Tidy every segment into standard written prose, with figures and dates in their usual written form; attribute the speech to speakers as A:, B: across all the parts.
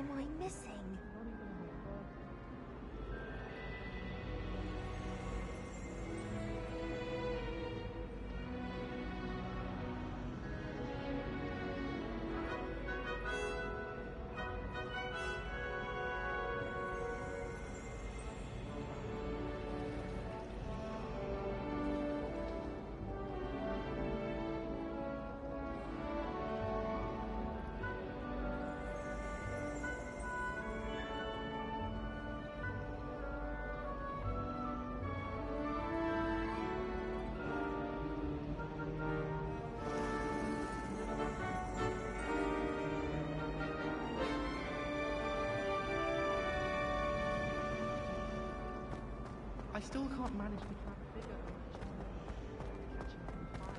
A: am I missing?
B: I still can't manage to track figure how much catching on fire.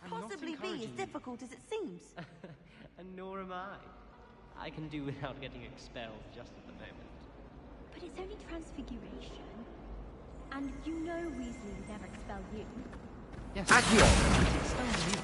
A: Possibly be as difficult as it seems.
C: And nor am I. I can do without getting expelled just at the moment.
D: But it's only transfiguration. And you know Weasley would never expel you.
B: Yes. Accio! Expel me.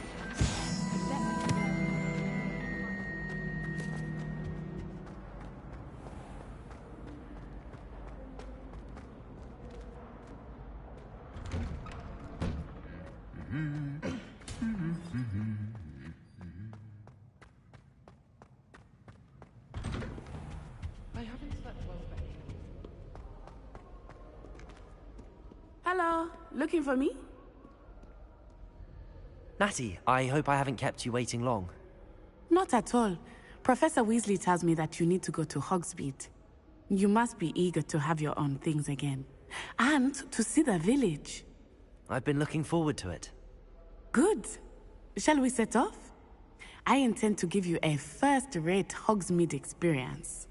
E: Hello, looking for me?
F: Natty, I hope I haven't kept you waiting long.
E: Not at all. Professor Weasley tells me that you need to go to Hogsmeade. You must be eager to have your own things again. And to see the village.
F: I've been looking forward to it.
E: Good. Shall we set off? I intend to give you a first-rate Hogsmeade experience.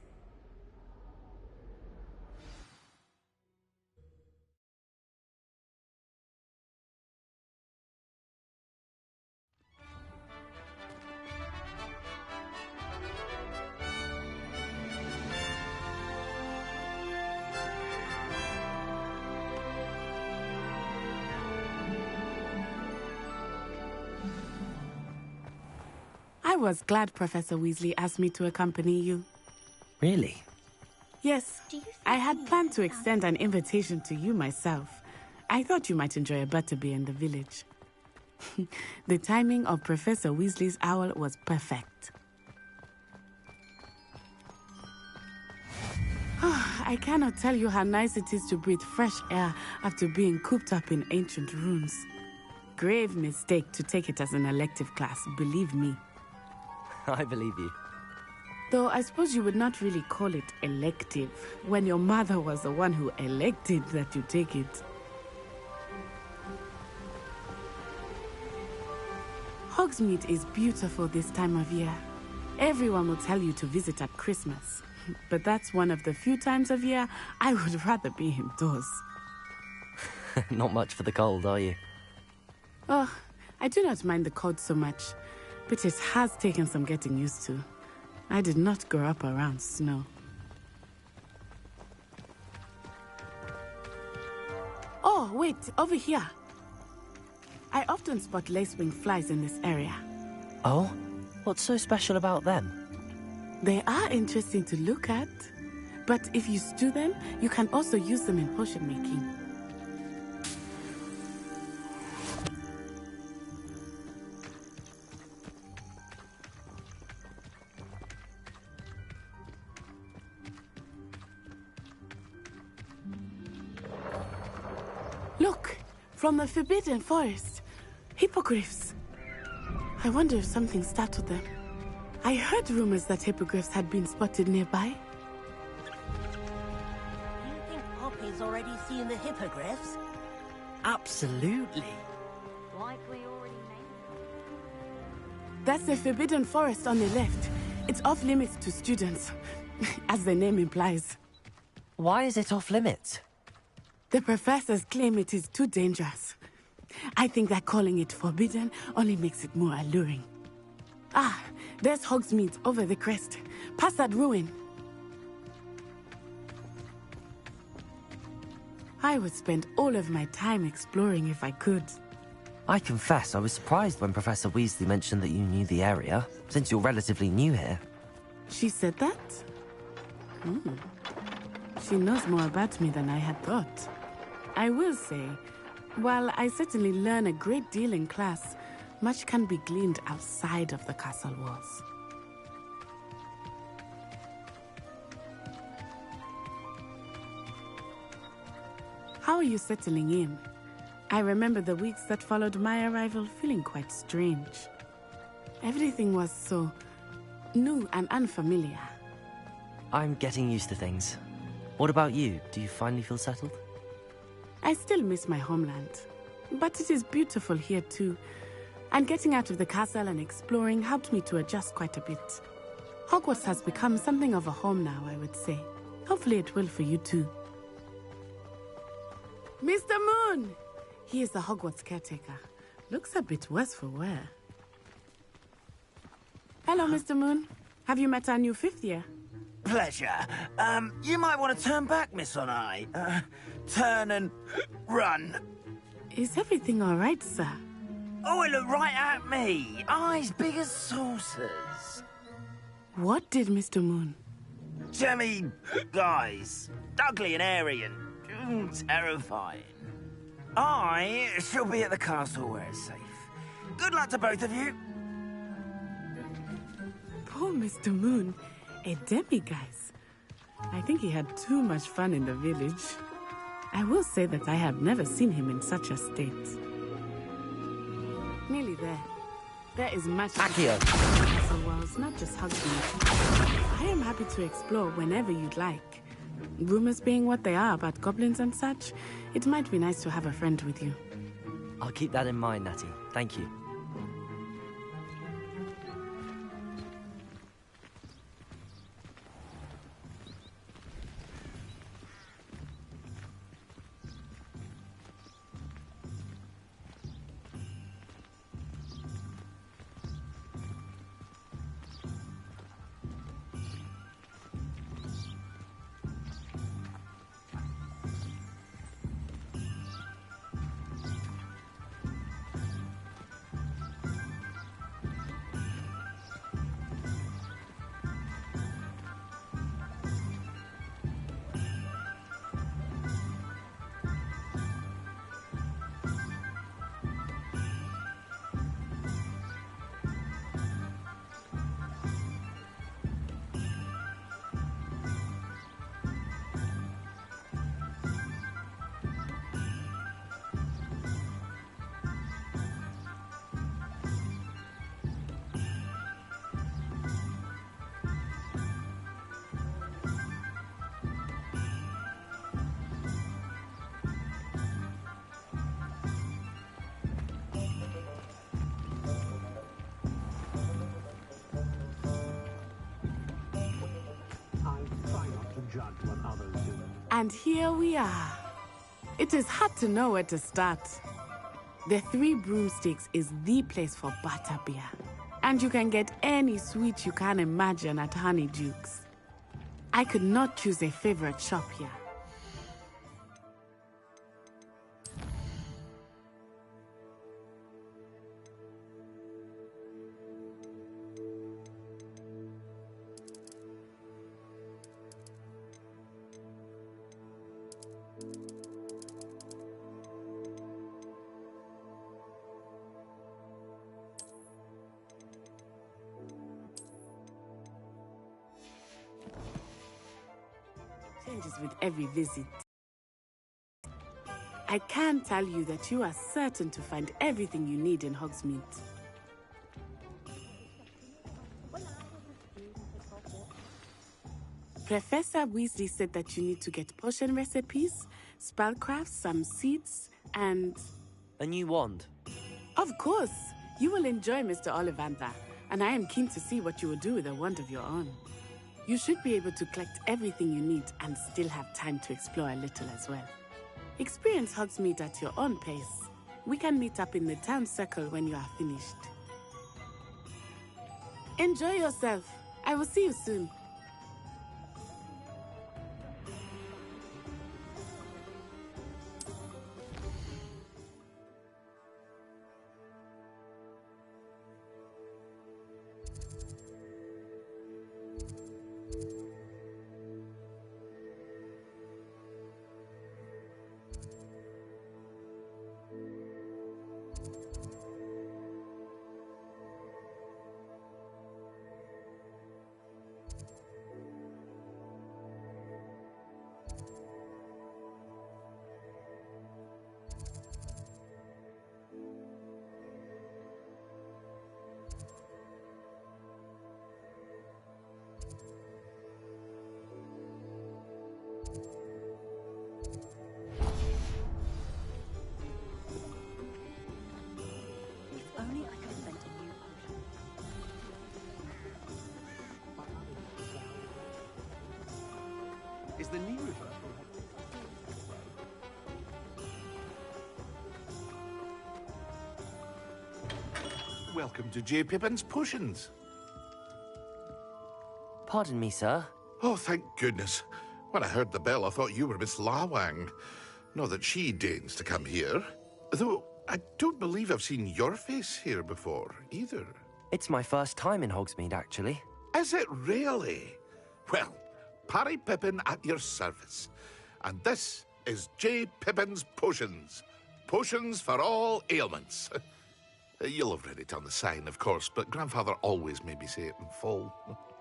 E: I was glad Professor Weasley asked me to accompany you.
F: Really?
E: Yes, I had planned to extend an invitation to you myself. I thought you might enjoy a butterbeer in the village. The timing of Professor Weasley's owl was perfect. I cannot tell you how nice it is to breathe fresh air after being cooped up in ancient rooms. Grave mistake to take it as an elective class, believe me.
F: I believe you.
E: Though I suppose you would not really call it elective when your mother was the one who elected that you take it. Hogsmeade is beautiful this time of year. Everyone will tell you to visit at Christmas. But that's one of the few times of year I would rather be indoors.
F: Not much for the cold, are you?
E: Oh, I do not mind the cold so much, but it has taken some getting used to. I did not grow up around snow. Oh, wait, over here. I often spot lacewing flies in this area.
F: Oh? What's so special about them?
E: They are interesting to look at, but if you stew them, you can also use them in potion making. Look, from the Forbidden Forest, hippogriffs. I wonder if something startled them. I heard rumors that hippogriffs had been spotted nearby.
A: Do you think Poppy's already seen the hippogriffs?
F: Absolutely.
D: Like we already made.
E: That's the Forbidden Forest on the left. It's off limits to students, as the name implies.
F: Why is it off limits?
E: The professors claim it is too dangerous. I think that calling it forbidden only makes it more alluring. Ah, there's Hogsmeade over the crest. Past that ruin. I would spend all of my time exploring if I could.
F: I confess I was surprised when Professor Weasley mentioned that you knew the area, since you're relatively new here.
E: She said that? She knows more about me than I had thought. I will say, while I certainly learn a great deal in class, much can be gleaned outside of the castle walls. How are you settling in? I remember the weeks that followed my arrival feeling quite strange. Everything was so new and unfamiliar.
F: I'm getting used to things. What about you? Do you finally feel settled?
E: I still miss my homeland, but it is beautiful here too. And getting out of the castle and exploring helped me to adjust quite a bit. Hogwarts has become something of a home now, I would say. Hopefully it will for you too. Mr. Moon! He is the Hogwarts caretaker. Looks a bit worse for wear. Hello, Mr. Moon. Have you met our new fifth year?
G: Pleasure. You might want to turn back, Miss On-Eye. Turn and run.
E: Is everything all right, sir?
G: Oh, it looked right at me. Eyes big as saucers.
E: What did Mr. Moon?
G: Jemmy guys. Ugly and airy and terrifying. I shall be at the castle where it's safe. Good luck to both of you.
E: Poor Mr. Moon. A demiguise. I think he had too much fun in the village. I will say that I have never seen him in such a state. Nearly there. There is much
F: Accio!
E: castle walls, not just Hogsmeade. I am happy to explore whenever you'd like. Rumors being what they are about goblins and such, it might be nice to have a friend with you.
F: I'll keep that in mind, Natty. Thank you.
E: And here we are. It is hard to know where to start. The Three Broomsticks is the place for butterbeer. And you can get any sweet you can imagine at Honeyduke's. I could not choose a favorite shop here. Changes with every visit. I can tell you that you are certain to find everything you need in Hogsmeade. Professor Weasley said that you need to get potion recipes, spellcrafts, some seeds, and...
F: A new wand.
E: Of course! You will enjoy Mr. Ollivander, and I am keen to see what you will do with a wand of your own. You should be able to collect everything you need and still have time to explore a little as well. Experience Hogsmeade at your own pace. We can meet up in the town circle when you are finished. Enjoy yourself. I will see you soon.
H: Is the knee reversal? Welcome to J. Pippin's Potions.
F: Pardon me, sir.
H: Oh, thank goodness. When I heard the bell, I thought you were Miss Lawang. Not that she deigns to come here. Though, I don't believe I've seen your face here before, either.
F: It's my first time in Hogsmeade, actually.
H: Is it really? Well, Parry Pippin at your service. And this is J. Pippin's Potions. Potions for all ailments. You'll have read it on the sign, of course, but Grandfather always made me say it in full.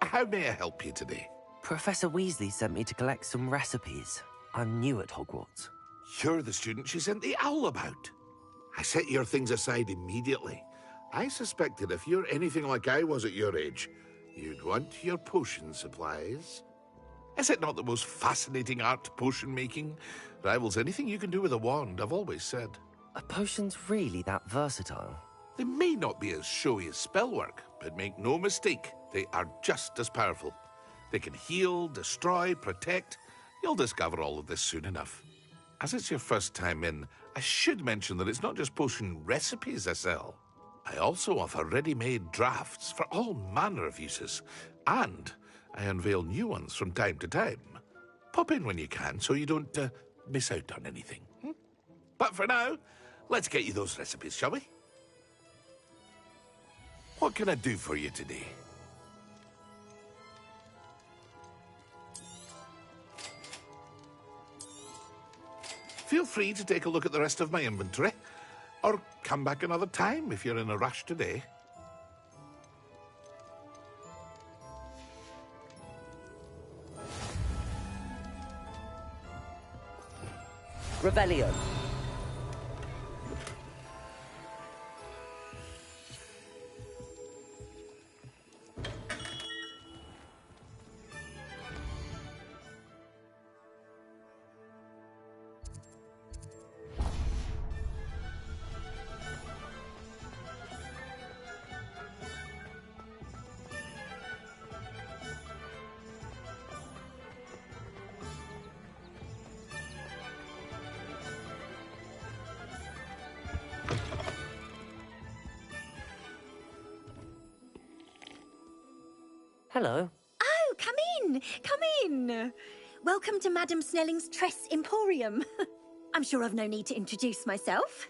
H: How may I help you today?
F: Professor Weasley sent me to collect some recipes. I'm new at Hogwarts.
H: You're the student she sent the owl about. I set your things aside immediately. I suspected if you're anything like I was at your age, you'd want your potion supplies. Is it not the most fascinating art, potion making? Rivals anything you can do with a wand, I've always said.
F: Are potions really that versatile?
H: They may not be as showy as spellwork, but make no mistake, they are just as powerful. They can heal, destroy, protect. You'll discover all of this soon enough. As it's your first time in, I should mention that it's not just potion recipes I sell. I also offer ready-made drafts for all manner of uses, and I unveil new ones from time to time. Pop in when you can so you don't miss out on anything. But for now, let's get you those recipes, shall we? What can I do for you today? Feel free to take a look at the rest of my inventory, or come back another time if you're in a rush today.
F: Rebellion. Hello.
D: Oh, come in! Come in! Welcome to Madame Snelling's Tress Emporium. I'm sure I've no need to introduce myself.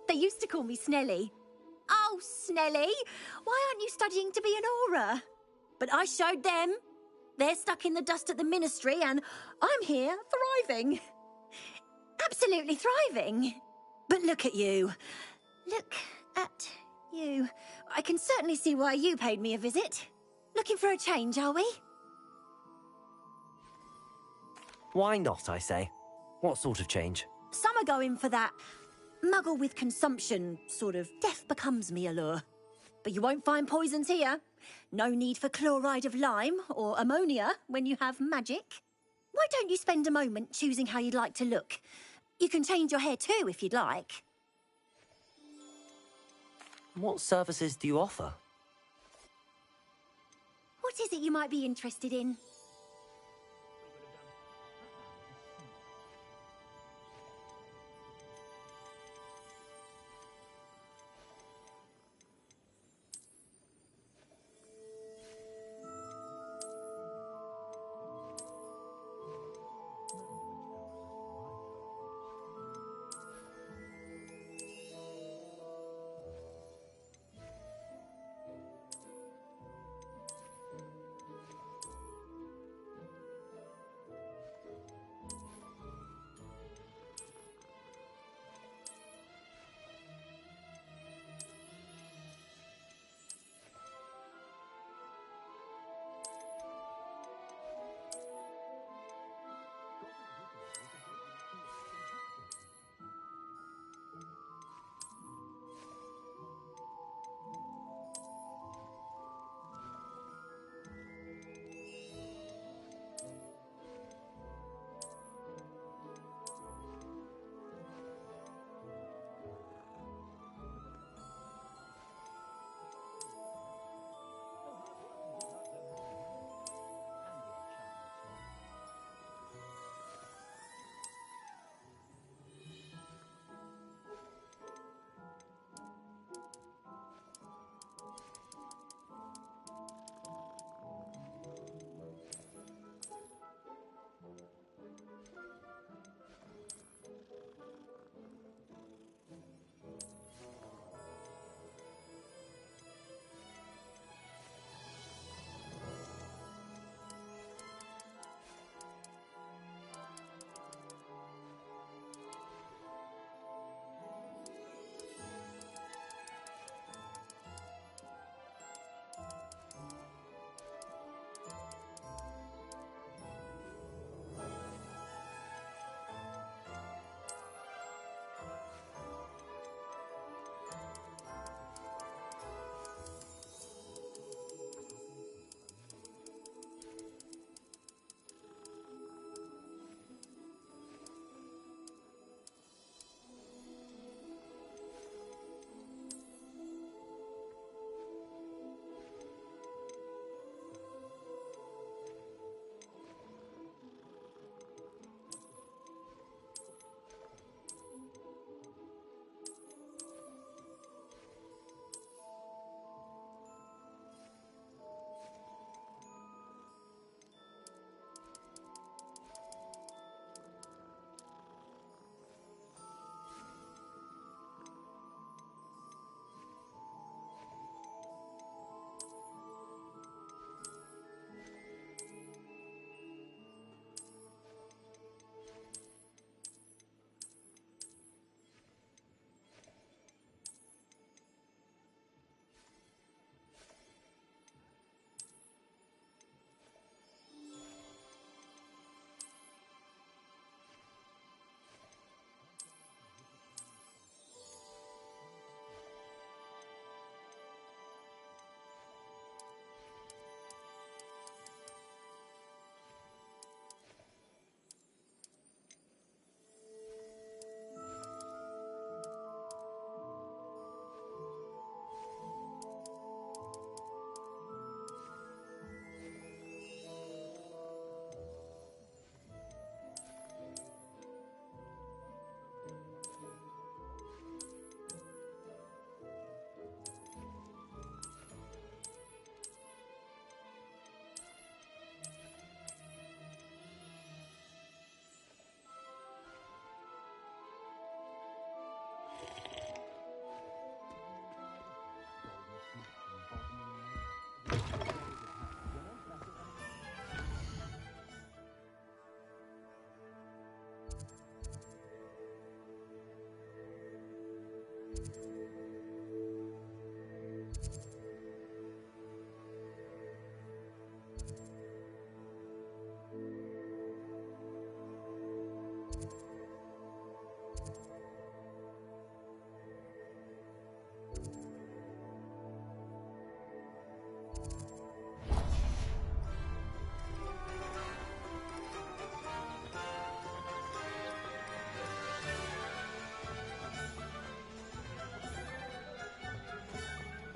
D: They used to call me Snelly. Oh, Snelly, why aren't you studying to be an aura? But I showed them. They're stuck in the dust at the ministry, and I'm here thriving. Absolutely thriving. But look at you. Look at you. I can certainly see why you paid me a visit. Looking for a change, are we?
F: Why not, I say? What sort of change?
D: Some are going for that muggle with consumption, sort of death becomes me allure. But you won't find poisons here. No need for chloride of lime or ammonia when you have magic. Why don't you spend a moment choosing how you'd like to look? You can change your hair too if you'd like.
F: What services do you offer?
D: What is it you might be interested in?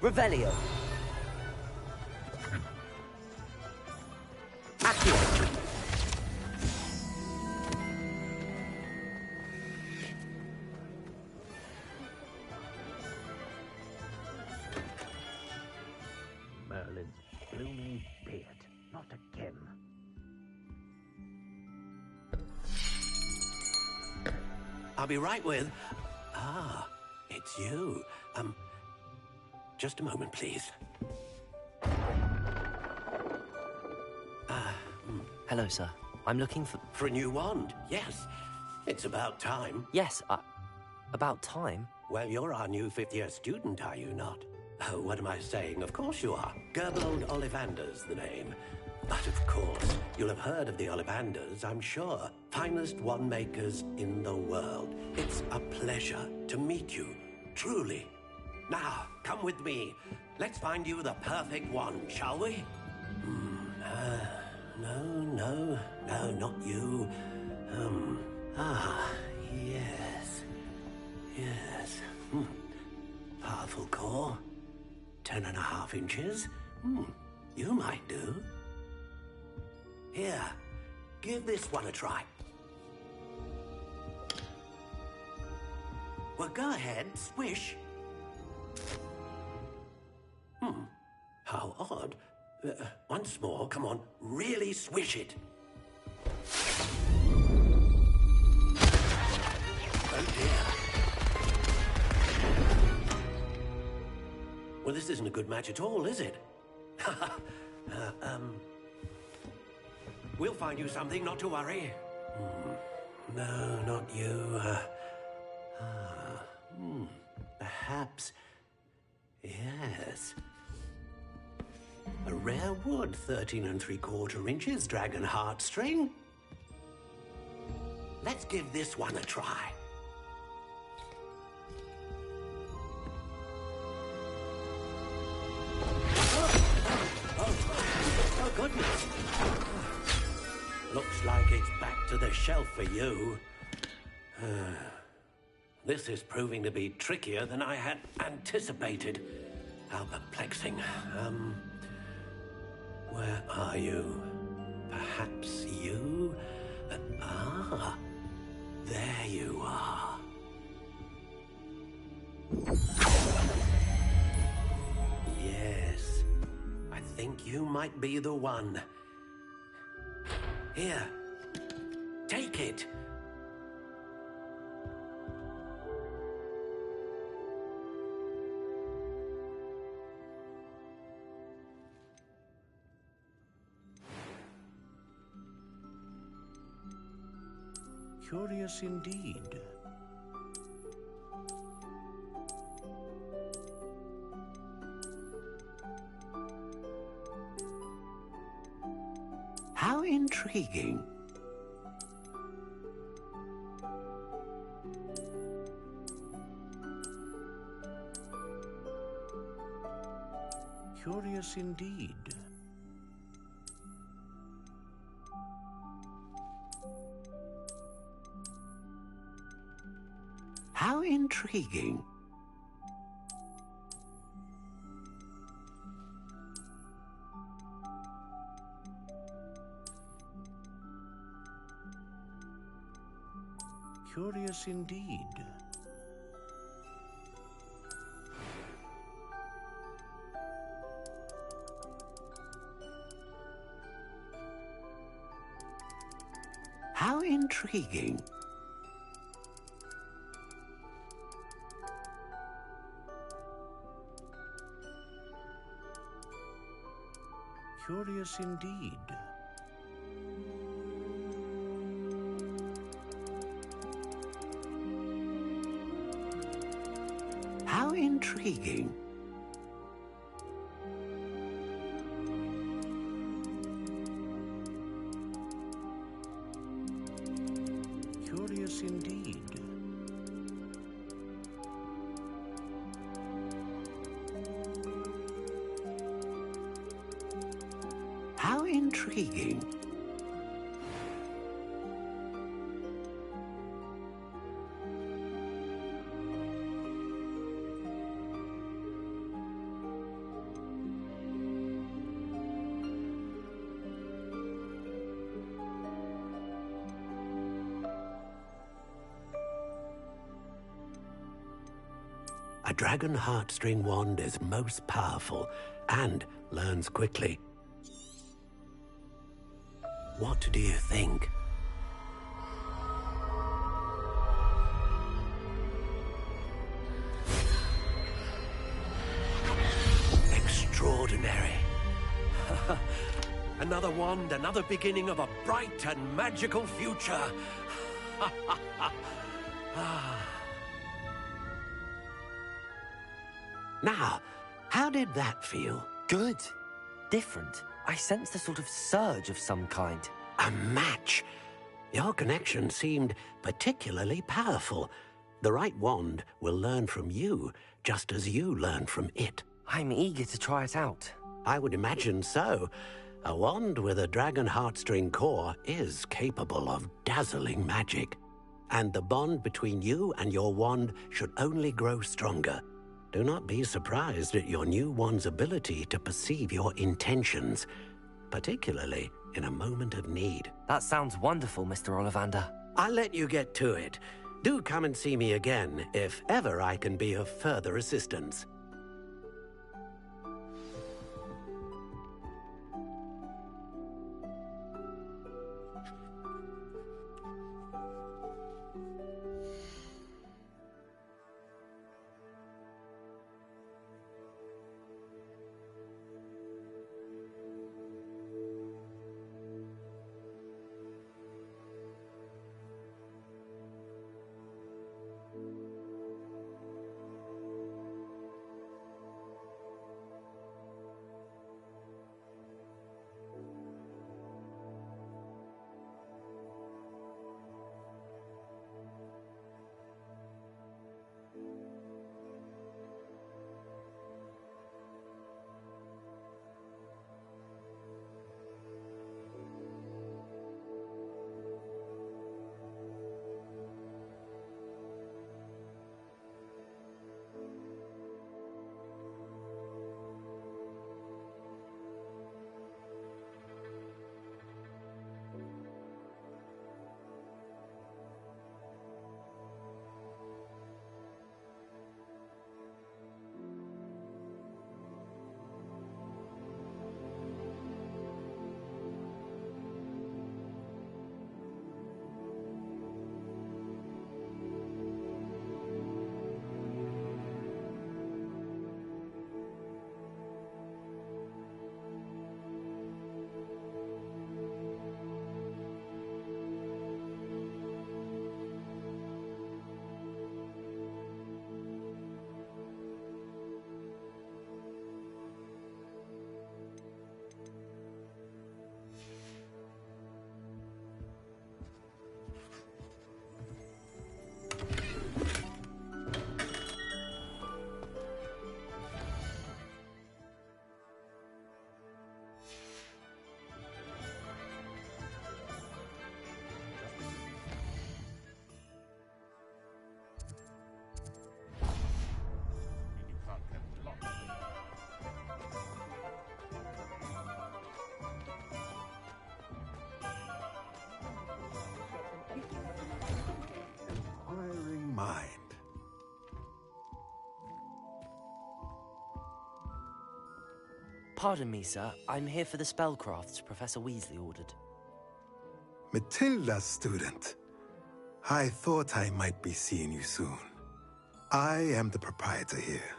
F: Revelio. Accio.
I: Merlin's blooming beard. Not again.
J: I'll be right with... Ah, it's you. Just a moment, please.
F: Hello, sir. I'm looking for...
J: For a new wand, yes. It's about time.
F: Yes, about time?
J: Well, you're our new fifth-year student, are you not? Oh, what am I saying? Of course you are. Gerbold Ollivander's the name. But of course, you'll have heard of the Ollivanders, I'm sure. Finest wand makers in the world. It's a pleasure to meet you, truly. Now, come with me. Let's find you the perfect wand, shall we? No, not you. Yes. Powerful core. 10.5 inches. You might do. Here, give this one a try. Well, go ahead, swish. How odd. Once more, come on, really swish it. Oh dear. Well, this isn't a good match at all, is it? We'll find you something, not to worry. No, not you. Perhaps... Yes. A rare wood, 13 3/4 inches, dragon heartstring. Let's give this one a try. Oh, goodness. Looks like it's back to the shelf for you. This is proving to be trickier than I had anticipated. How perplexing. Where are you? Perhaps you? There you are. Yes, I think you might be the one. Here, take it.
I: Curious indeed.
J: How intriguing.
I: Curious indeed.
J: How intriguing.
I: Curious indeed.
J: How intriguing.
I: Curious indeed.
J: How intriguing.
I: Curious indeed.
J: How intriguing. dragon heartstring wand is most powerful and learns quickly. What do you think? Extraordinary. Another wand, another beginning of a bright and magical future. Now, how did that feel?
F: Good. Different. I sensed a sort of surge of some kind.
J: A match. Your connection seemed particularly powerful. The right wand will learn from you, just as you learn from it.
F: I'm eager to try it out.
J: I would imagine so. A wand with a dragon heartstring core is capable of dazzling magic. And the bond between you and your wand should only grow stronger. Do not be surprised at your new wand's ability to perceive your intentions, particularly in a moment of need.
F: That sounds wonderful, Mr. Ollivander.
J: I'll let you get to it. Do come and see me again if ever I can be of further assistance.
K: Mind.
F: Pardon me, sir. I'm here for the spellcrafts Professor Weasley ordered.
K: Matilda's student. I thought I might be seeing you soon. I am the proprietor here,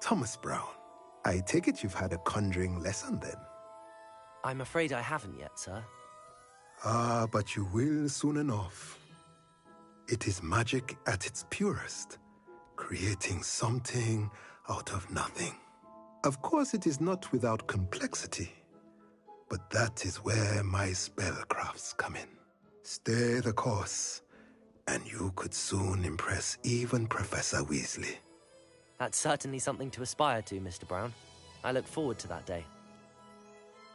K: Thomas Brown. I take it you've had a conjuring lesson then?
F: I'm afraid I haven't yet, sir.
K: Ah, but you will soon enough. It is magic at its purest, creating something out of nothing. Of course, it is not without complexity, but that is where my spellcrafts come in. Stay the course, and you could soon impress even Professor Weasley.
F: That's certainly something to aspire to, Mr. Brown. I look forward to that day.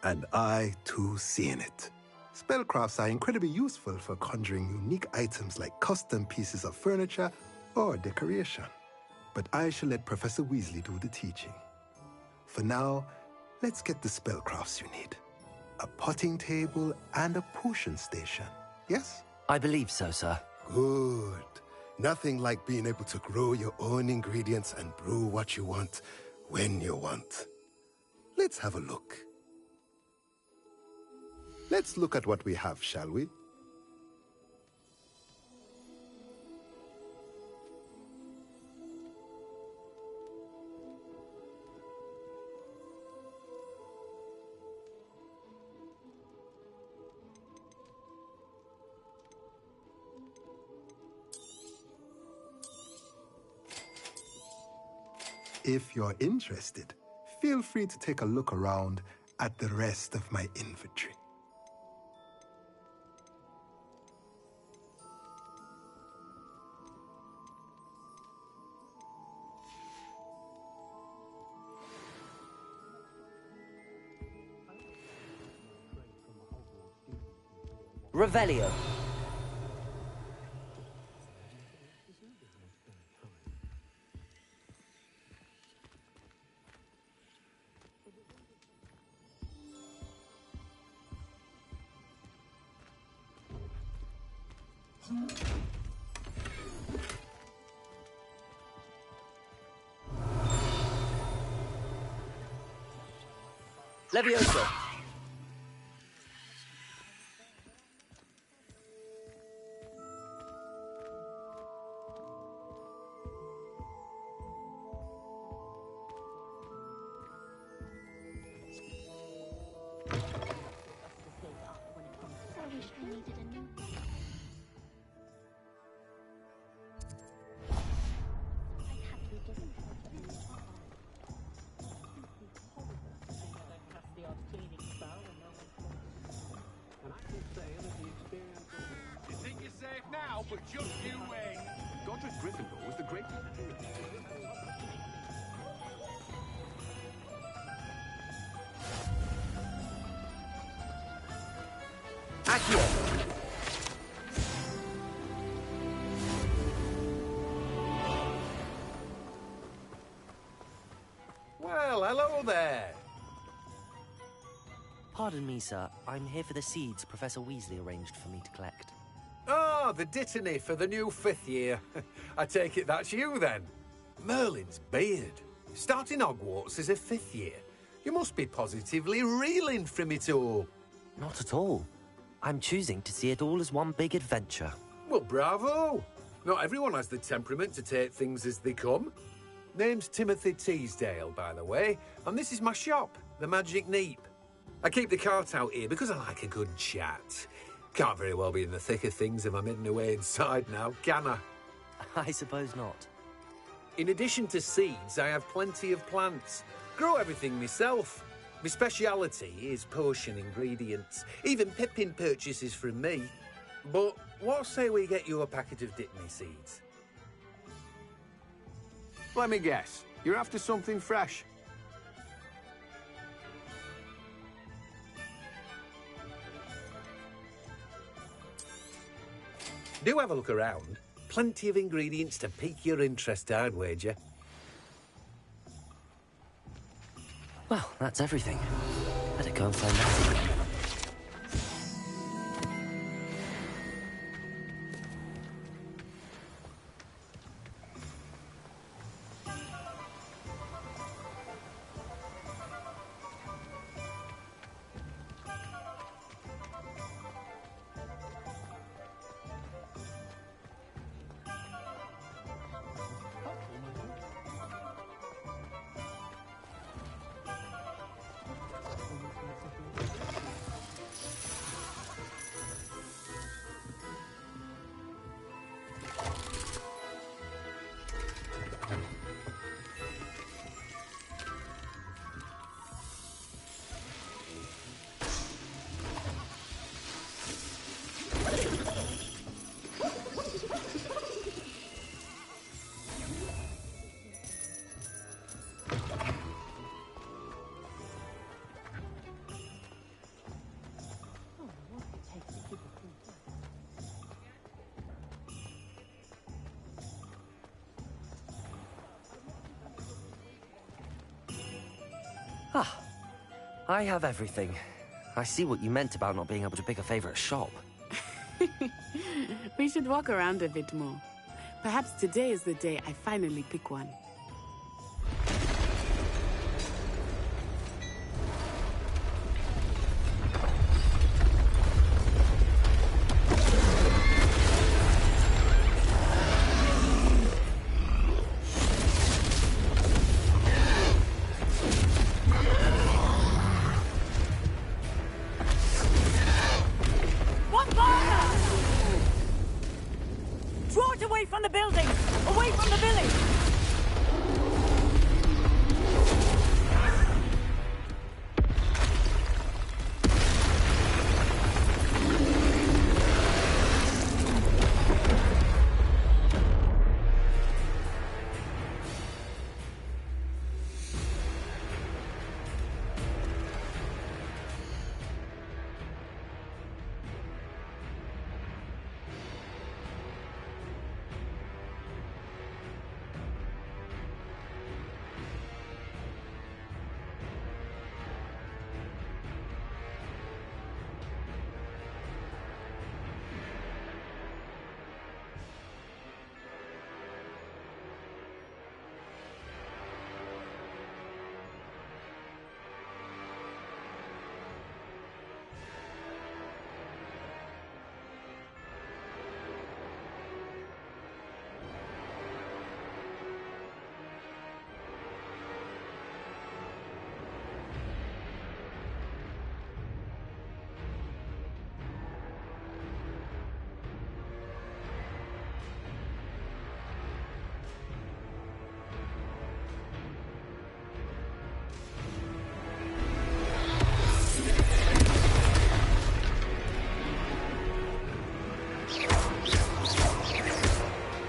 K: And I, too, see in it. Spellcrafts are incredibly useful for conjuring unique items like custom pieces of furniture or decoration. But I shall let Professor Weasley do the teaching. For now, let's get the spellcrafts you need. A potting table and a potion station, yes?
F: I believe so, sir.
K: Good. Nothing like being able to grow your own ingredients and brew what you want when you want. Let's have a look. Let's look at what we have, shall we? If you're interested, feel free to take a look around at the rest of my inventory.
F: Revelio. Levioso.
L: You think you're safe now, but just you wait. Godric Gryffindor was the greatest.
F: Accio.
L: Well, hello there.
F: Pardon me, sir. I'm here for the seeds Professor Weasley arranged for me to collect.
L: Ah, the dittany for the new 5th year. I take it that's you, then. Merlin's beard. Starting Hogwarts as a 5th year. You must be positively reeling from it all.
F: Not at all. I'm choosing to see it all as one big adventure.
L: Well, bravo. Not everyone has the temperament to take things as they come. Name's Timothy Teasdale, by the way, and this is my shop, the Magic Neep. I keep the cart out here because I like a good chat. Can't very well be in the thick of things if I'm hidden away inside now, can I?
F: I suppose not.
L: In addition to seeds, I have plenty of plants. Grow everything myself. My speciality is potion ingredients. Even Pippin purchases from me. But what say we get you a packet of Dittany seeds?
M: Let me guess. You're after something fresh.
L: Do have a look around. Plenty of ingredients to pique your interest, I'd wager.
F: Well, that's everything. Better go and find Matty. Ah, I have everything. I see what you meant about not being able to pick a favorite shop.
E: We should walk around a bit more. Perhaps today is the day I finally pick one.
A: Draw it away from the building! Away from the village!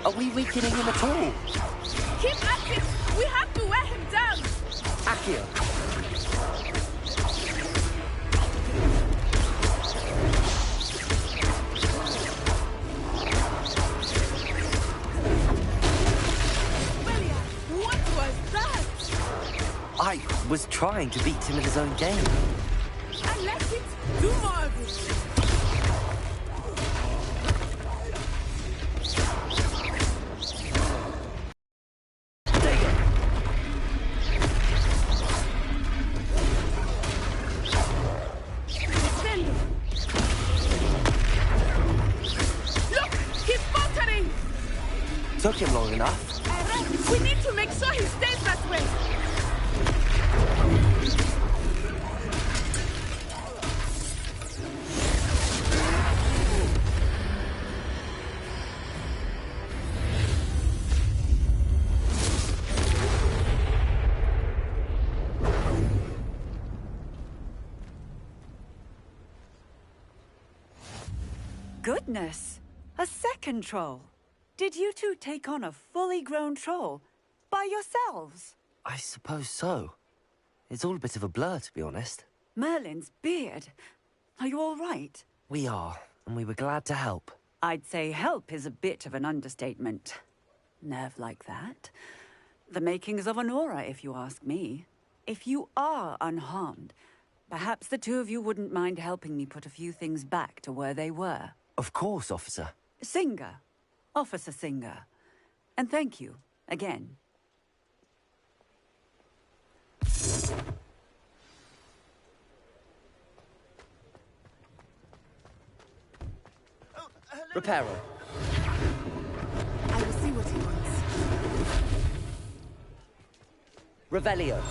F: Are we weakening him at all?
E: Keep at it! We have to wear him down!
F: Accio!
E: What was that?
F: I was trying to beat him in his own game.
E: And let it do more of it!
F: Took him long enough.
E: We need to make sure he stays that way.
N: Goodness! A second troll. Did you two take on a fully grown troll by yourselves?
F: I suppose so. It's all a bit of a blur, to be honest.
N: Merlin's beard. Are you all right?
F: We are, and we were glad to help.
N: I'd say help is a bit of an understatement. Nerve like that. The makings of an aura, if you ask me. If you are unharmed, perhaps the two of you wouldn't mind helping me put a few things back to where they were.
F: Of course, officer.
N: Singer. Officer Singer. And thank you, again.
F: Reparo.
E: I will see what he wants.
F: Revelio.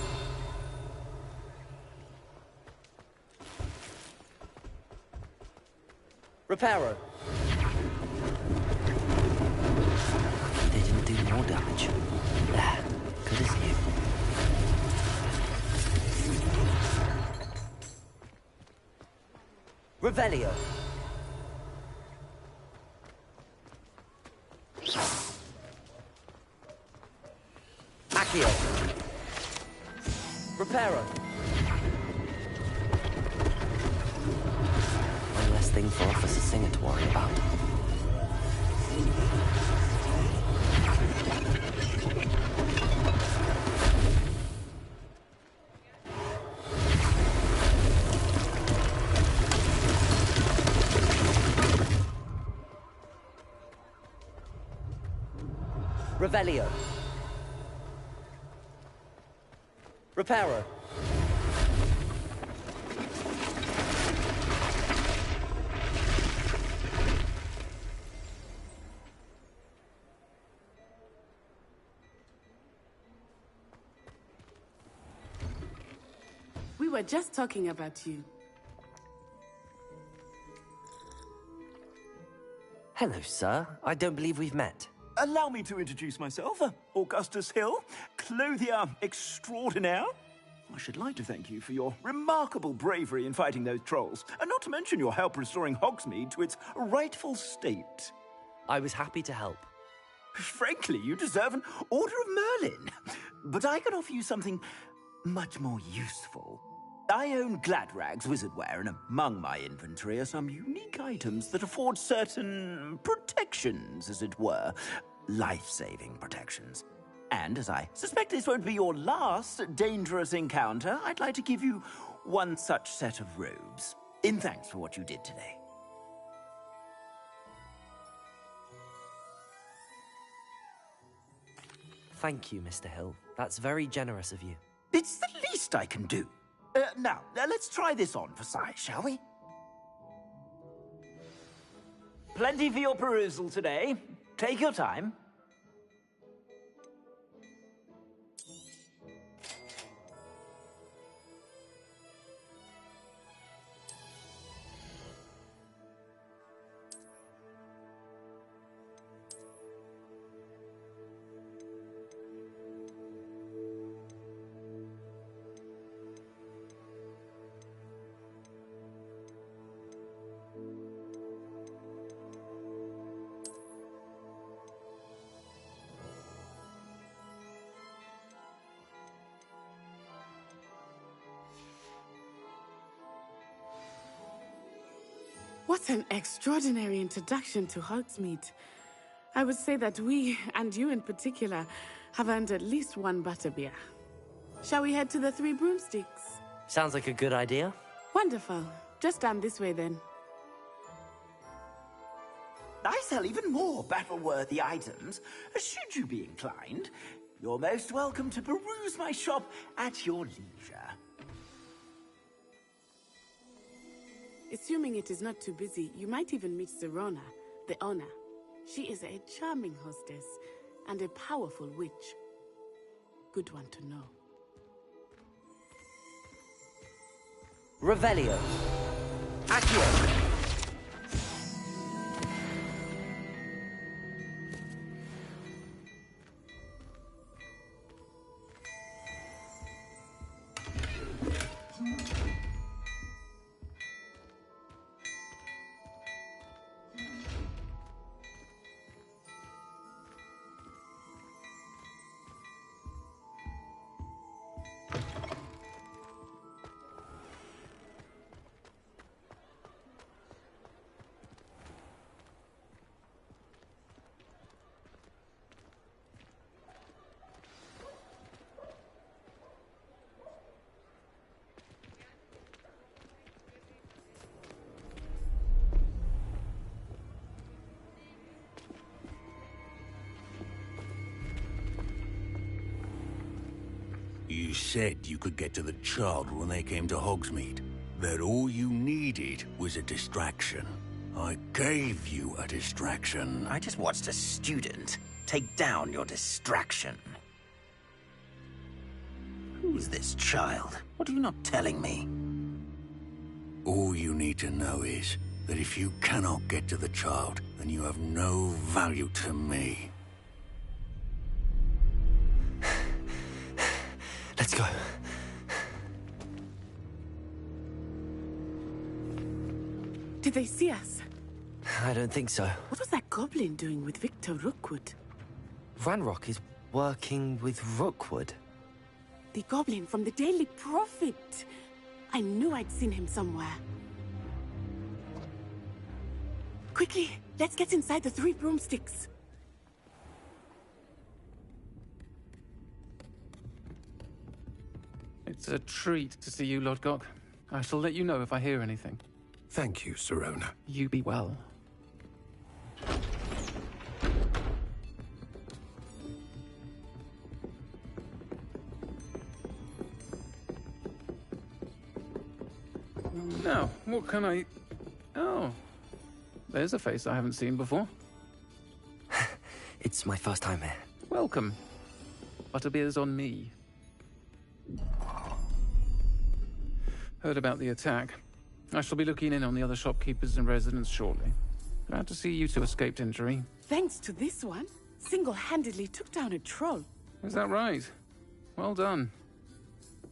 F: Reparo. They didn't do more damage. There. Good as you. Revelio. Accio. Reparo. One less thing for Officer Singer to worry about. Revelio. Reparo.
E: We were just talking about you.
F: Hello, sir. I don't believe we've met.
G: Allow me to introduce myself. Augustus Hill, clothier extraordinaire. I should like to thank you for your remarkable bravery in fighting those trolls, and not to mention your help restoring Hogsmeade to its rightful state.
F: I was happy to help.
G: Frankly, you deserve an Order of Merlin. But I can offer you something much more useful. I own Gladrag's wizardware, and among my inventory are some unique items that afford certain protections, as it were. Life-saving protections. And as I suspect this won't be your last dangerous encounter, I'd like to give you one such set of robes, in thanks for what you did today.
F: Thank you, Mr. Hill. That's very generous of you.
G: It's the least I can do. Now, let's try this on for size, shall we? Plenty for your perusal today. Take your time.
E: What an extraordinary introduction to Hogsmeade. I would say that we, and you in particular, have earned at least one butterbeer. Shall we head to the Three Broomsticks?
F: Sounds like a good idea.
E: Wonderful. Just down this way then.
G: I sell even more battle-worthy items. Should you be inclined, you're most welcome to peruse my shop at your leisure.
E: Assuming it is not too busy, you might even meet Serona, the owner. She is a charming hostess and a powerful witch. Good one to know.
F: Revelio. Accio.
I: You said you could get to the child when they came to Hogsmeade. That all you needed was a distraction. I gave you a distraction.
G: I just watched a student take down your distraction. Who's this child? What are you not telling me?
I: All you need to know is that if you cannot get to the child, then you have no value to me.
F: Let's go.
E: Did they see us?
F: I don't think so.
E: What was that goblin doing with Victor Rookwood?
F: Ranrock is working with Rookwood.
E: The goblin from the Daily Prophet. I knew I'd seen him somewhere. Quickly, let's get inside the Three Broomsticks.
B: It's a treat to see you, Lord Gok. I shall let you know if I hear anything.
K: Thank you, Serona.
B: You be well.
O: Now, what can I... Oh, there's a face I haven't seen before.
F: It's my first time here.
O: Welcome. Butterbeer's on me. Heard about the attack. I shall be looking in on the other shopkeepers and residents shortly. Glad to see you two escaped injury.
E: Thanks to this one, single-handedly took down a troll.
O: Is that right? Well done.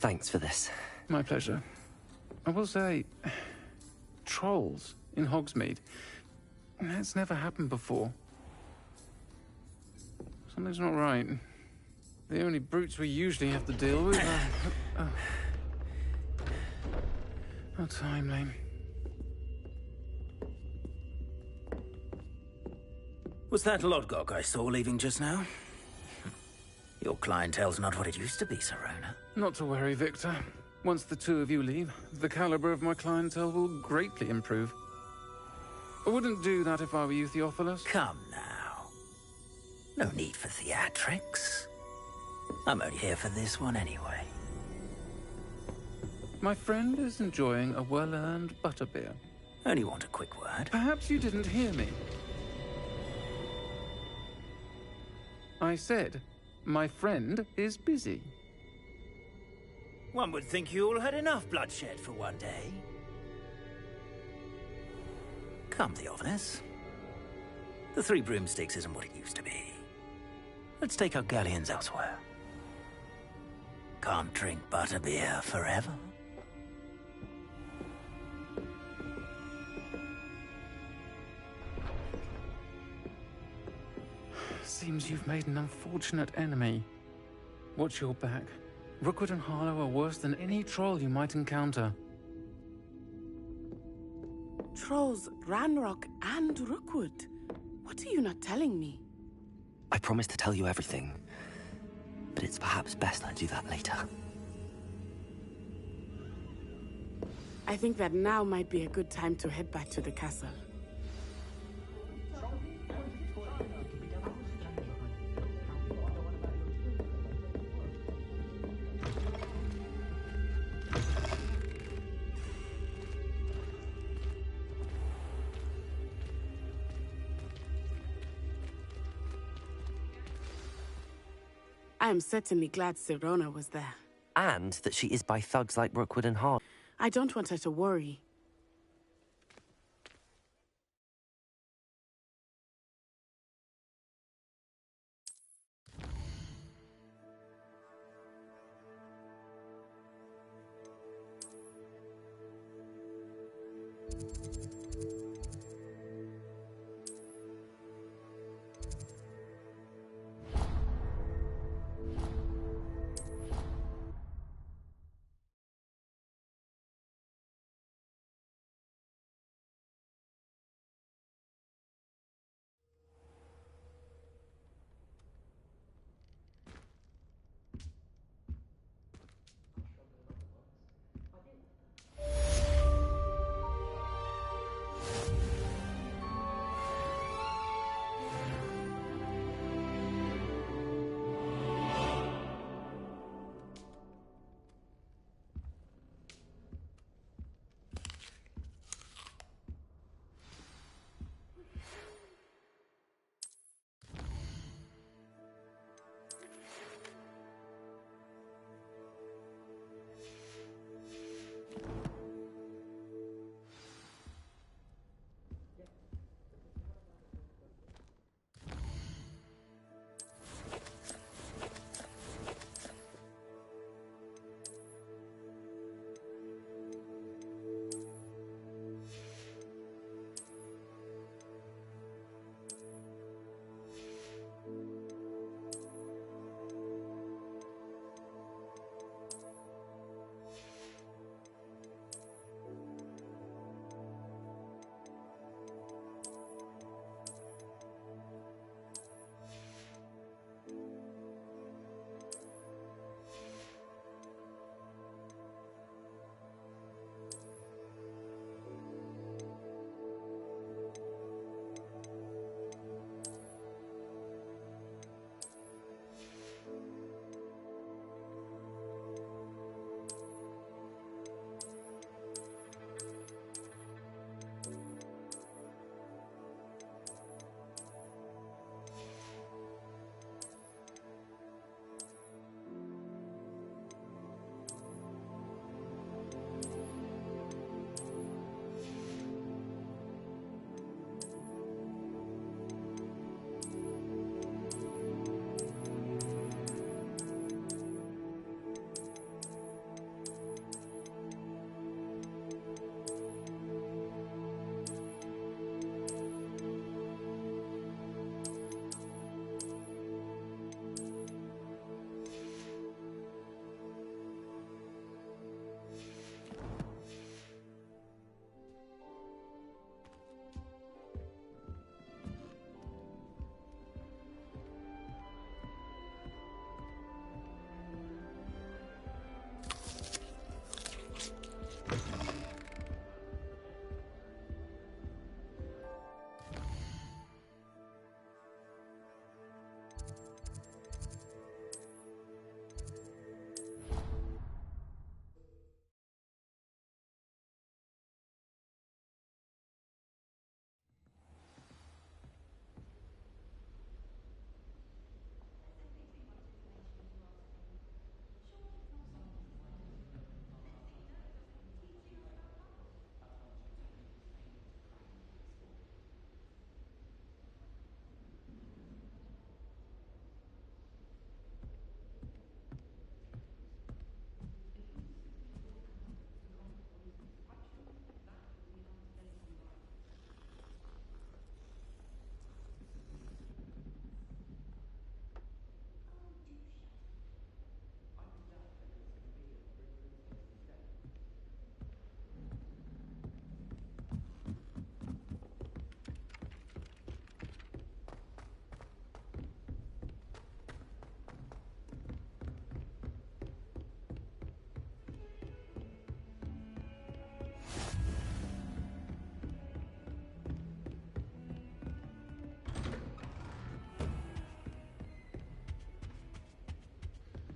F: Thanks for this.
O: My pleasure. I will say, trolls in Hogsmeade. That's never happened before. Something's not right. The only brutes we usually have to deal with are... How timely.
G: Was that Lodgok I saw leaving just now? Your clientele's not what it used to be, Serona.
O: Not to worry, Victor. Once the two of you leave, the caliber of my clientele will greatly improve. I wouldn't do that if I were you, Theophilus.
G: Come now. No need for theatrics. I'm only here for this one anyway.
O: My friend is enjoying a well-earned butterbeer.
G: Only want a quick word.
O: Perhaps you didn't hear me. I said, my friend is busy.
G: One would think you all had enough bloodshed for one day. Come, Theophilus. The Three Broomsticks isn't what it used to be. Let's take our galleons elsewhere. Can't drink butterbeer forever.
O: Seems you've made an unfortunate enemy. Watch your back. Rookwood and Harlow are worse than any troll you might encounter.
E: Trolls, Ranrock, and Rookwood. What are you not telling me?
F: I promised to tell you everything, but it's perhaps best I do that later.
E: I think that now might be a good time to head back to the castle. I am certainly glad Serona was there.
F: And that she is by thugs like Rookwood and Harlow.
E: I don't want her to worry.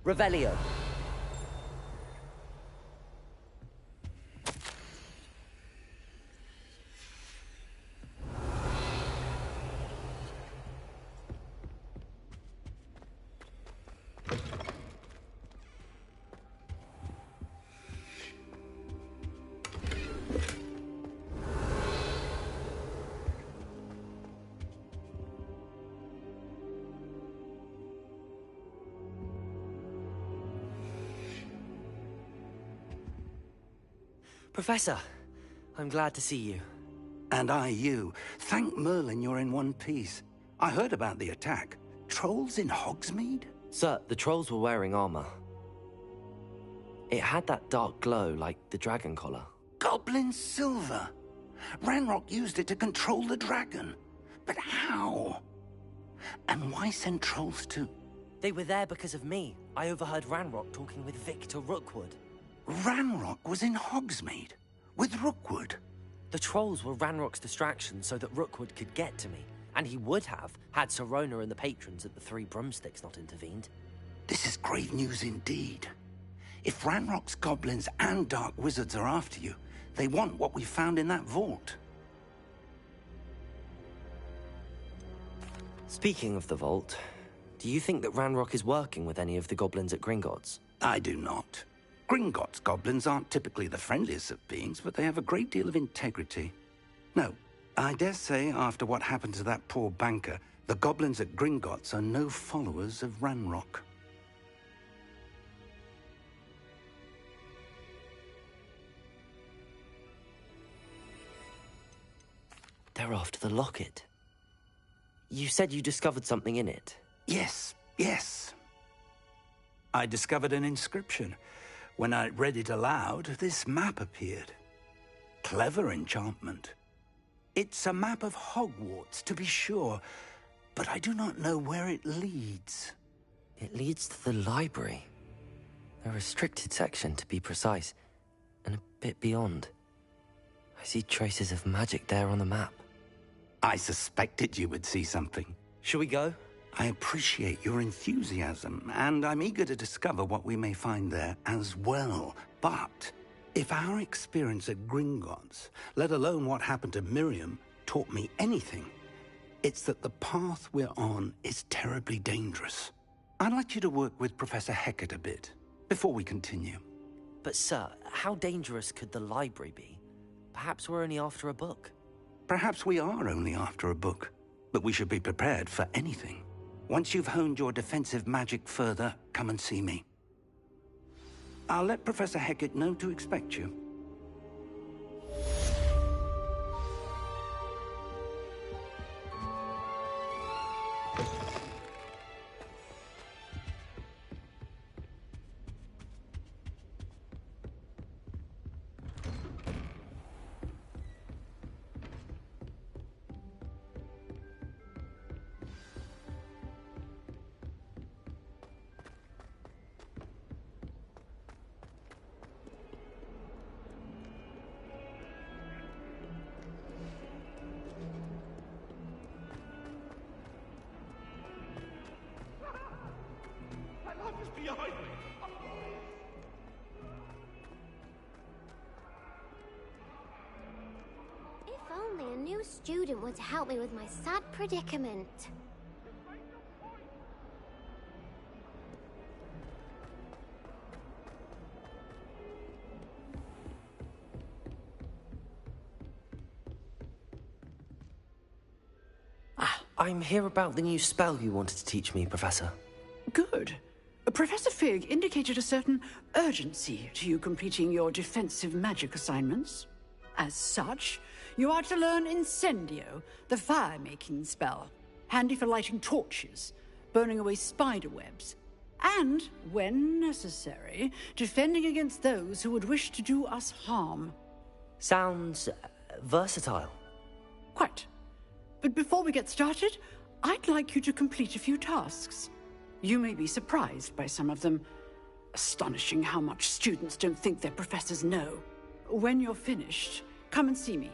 F: Revelio. Professor, I'm glad to see you.
P: And I you. Thank Merlin you're in one piece. I heard about the attack. Trolls in Hogsmeade?
F: Sir, the trolls were wearing armor. It had that dark glow like the dragon collar.
P: Goblin silver. Ranrock used it to control the dragon. But how? And why send trolls too?
F: They were there because of me. I overheard Ranrock talking with Victor Rookwood.
P: Ranrock was in Hogsmeade? With Rookwood?
F: The trolls were Ranrock's distraction so that Rookwood could get to me. And he would have, had Sirona and the patrons at the Three Broomsticks not intervened.
P: This is great news indeed. If Ranrock's goblins and dark wizards are after you, they want what we found in that vault.
F: Speaking of the vault, do you think that Ranrock is working with any of the goblins at Gringotts?
P: I do not. Gringotts goblins aren't typically the friendliest of beings, but they have a great deal of integrity. No, I dare say after what happened to that poor banker, the goblins at Gringotts are no followers of Ranrock.
F: They're after the locket. You said you discovered something in it.
P: Yes. I discovered an inscription. When I read it aloud, this map appeared. Clever enchantment. It's a map of Hogwarts, to be sure, but I do not know where it leads.
F: It leads to the library. A restricted section, to be precise, and a bit beyond. I see traces of magic there on the map.
P: I suspected you would see something.
F: Shall we go?
P: I appreciate your enthusiasm, and I'm eager to discover what we may find there as well. But if our experience at Gringotts, let alone what happened to Miriam, taught me anything, it's that the path we're on is terribly dangerous. I'd like you to work with Professor Hecat a bit, before we continue.
F: But sir, how dangerous could the library be? Perhaps we're only after a book.
P: Perhaps we are only after a book, but we should be prepared for anything. Once you've honed your defensive magic further, come and see me. I'll let Professor Hecat know to expect you.
Q: If only a new student would help me with my sad predicament.
F: I'm here about the new spell you wanted to teach me, Professor.
R: Good. Professor Fig indicated a certain urgency to you completing your defensive magic assignments. As such, you are to learn Incendio, the fire-making spell, handy for lighting torches, burning away spider webs, and, when necessary, defending against those who would wish to do us harm.
F: Sounds versatile.
R: Quite. But before we get started, I'd like you to complete a few tasks. You may be surprised by some of them. Astonishing how much students don't think their professors know. When you're finished, come and see me.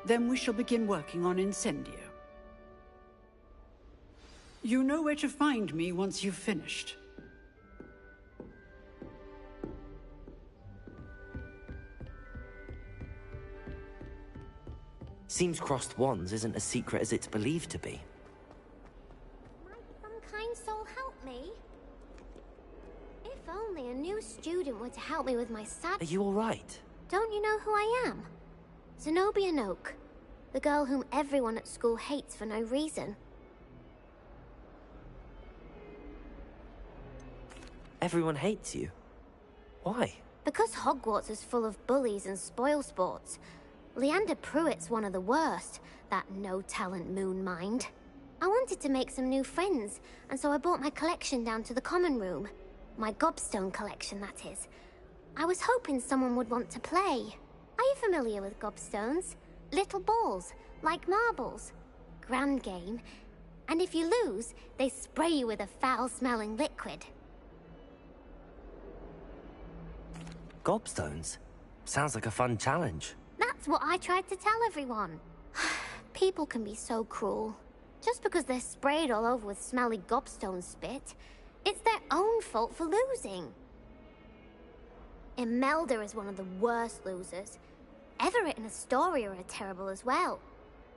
R: Then we shall begin working on Incendio. You know where to find me once you've finished.
F: Seems crossed wands isn't as secret as it's believed to be.
Q: Might some kind soul help me? If only a new student were to help me with my sad...
F: Are you alright?
Q: Don't you know who I am? Zenobia Noak, the girl whom everyone at school hates for no reason.
F: Everyone hates you. Why?
Q: Because Hogwarts is full of bullies and spoilsports. Leander Pruitt's one of the worst, that no-talent moon mind. I wanted to make some new friends, and so I brought my collection down to the common room. My gobstone collection, that is. I was hoping someone would want to play. Are you familiar with gobstones? Little balls, like marbles. Grand game. And if you lose, they spray you with a foul-smelling liquid.
F: Gobstones? Sounds like a fun challenge.
Q: That's what I tried to tell everyone. People can be so cruel. Just because they're sprayed all over with smelly gobstone spit, it's their own fault for losing. Imelda is one of the worst losers. Everett and Astoria are terrible as well.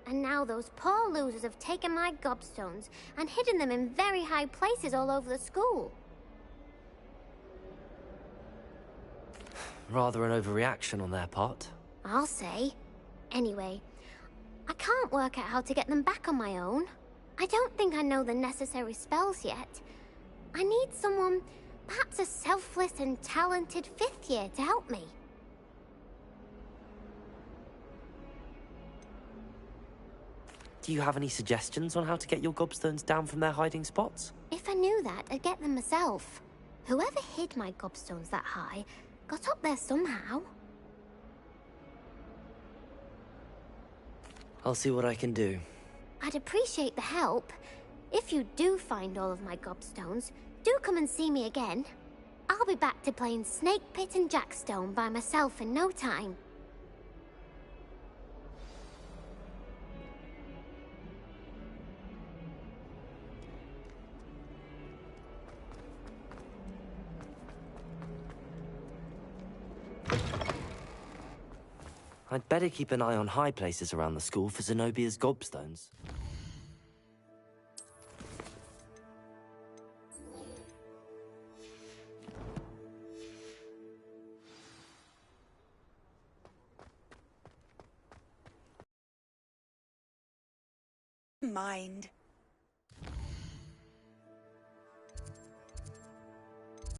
Q: And now those poor losers have taken my gobstones and hidden them in very high places all over the school.
F: Rather an overreaction on their part.
Q: I'll say. Anyway, I can't work out how to get them back on my own. I don't think I know the necessary spells yet. I need someone, perhaps a selfless and talented 5th year to help me.
F: Do you have any suggestions on how to get your gobstones down from their hiding spots?
Q: If I knew that, I'd get them myself. Whoever hid my gobstones that high got up there somehow.
F: I'll see what I can do.
Q: I'd appreciate the help. If you do find all of my gobstones, do come and see me again. I'll be back to playing Snake Pit and Jackstone by myself in no time.
F: I'd better keep an eye on high places around the school for Zenobia's gobstones.
S: Mind.